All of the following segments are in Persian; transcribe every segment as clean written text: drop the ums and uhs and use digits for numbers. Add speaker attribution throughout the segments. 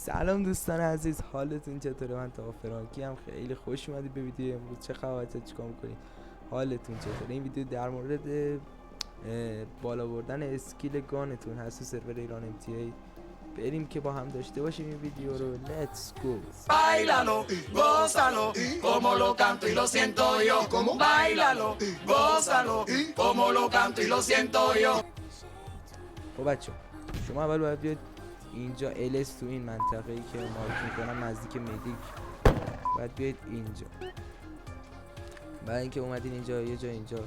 Speaker 1: سلام دوستان عزیز، حالتون چطوره؟ من تا فرانکی هم خیلی خوش اومدید به ویدیو امروز. چه خبرته؟ چیکار میکنید؟ حالتون چطوره؟ این ویدیو در مورد بالا بردن اسکیل گانتون هست تو سرور ایران MTA. بریم که با هم داشته باشیم این ویدیو رو. Let's go.
Speaker 2: Báilalo, gózalo, como lo canto y lo siento yo. Báilalo, gózalo, como lo canto y lo siento yo.
Speaker 1: خب بچه شما اول باید بیاید اینجا LS تو این منطقه ای که مارک میکنم نزدیک مدیک باید بیاید اینجا. بعد اینکه اومدین اینجا یه جا اینجا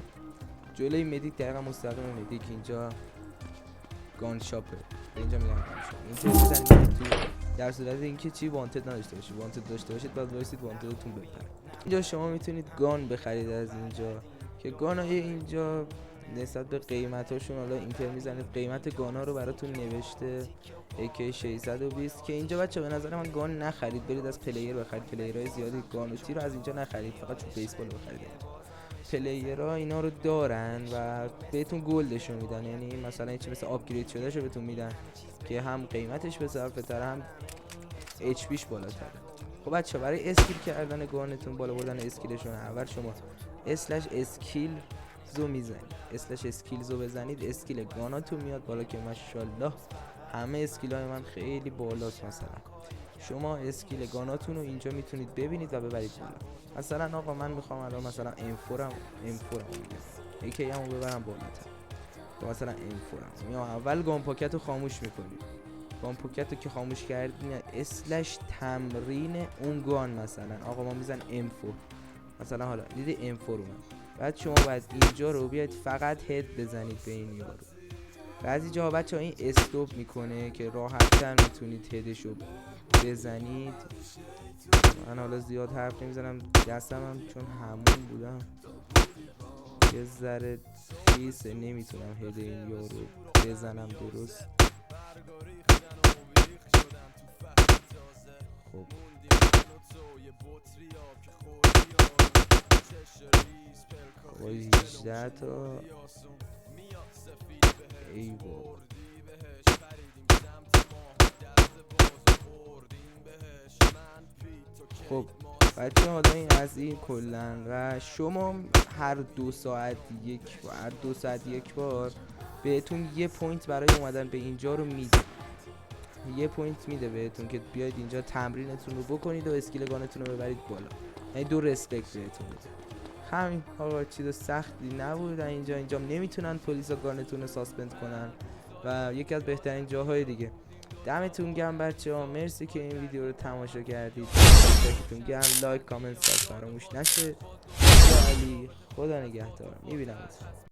Speaker 1: جلوی مدیک دقیقا مستقیم مدیک اینجا گان شاپه. اینجا میگم گان شاپ. اینجا بزنید تو در صورت اینکه چی وانتد نداشته باشید. وانتد داشته باشید بعد وایسید وانتدتون بپره. اینجا شما میتونید گان بخرید از اینجا که گانای اینجا نسبت به قیمتاشون حالا اینتر میزنید قیمت گانا رو براتون نوشته AK 620 که اینجا بچه به نظر من گان نخرید، برید از پلیر بخرید. پلیرهای زیادی گان و تیر رو از اینجا نخرید، فقط چون بیسبال بخرید. پلیرها اینا رو دارن و بهتون گلدشون میدن، یعنی مثلا چی مثل آپگرید شده شو بهتون میدن که هم قیمتش به صرفه تر هم HP ش بالاتره. خب بچه برای اسکیل کردن گانتون، بالا بردن اسکیلشون، اول شما اسکیل زو میزنید، اسکیلزو بزنید اسکیل گاناتون میاد بالا که ماشاءالله همه اسکیل های من خیلی بالاست. مثلا شما اسکیل گاناتون رو اینجا میتونید ببینید و ببرید بالا. مثلا آقا من میخوام الان مثلا M4 میگم AK همو ببرم بالاتر، مثلا M4 میام اول گان پاکت رو خاموش میکنید. گان پاکت رو که خاموش کردین اسلش تمرین اون گان، مثلا آقا ما میزن M4 مثلا، حالا دیدی M4 اومد، بعد شما باید اینجا رو بیاید فقط هد بزنید به این یارو. بعضی جاها بچه ها این استوب میکنه که راحت تر میتونید هدشو بزنید. من حالا زیاد حرف نمیزنم، دستم هم چون همون بودم یه ذره خیسه، نمیتونم هد این یارو بزنم درست. خب با 18 تا ای بابا. خب بچه حالا این از این کلن و شما هر 2 ساعت یک بار بهتون یه پوینت برای اومدن به اینجا رو میده، یه پوینت میده بهتون که بیاید اینجا تمرینتون رو بکنید و اسکیل گانتون رو ببرید بالا، یعنی 2 رسپکت بهتون میده. همین آقا چیز سختی نبود. اینجا نمیتونن پلیسا گانتون رو ساسپند کنن و یکی از بهترین جاهای دیگه. دمتون گرم بچه‌ها، مرسی که این ویدیو رو تماشا کردید. دمتون گرم، لایک کامنت فراموش نشه. علی خدا نگهدار، میبینم.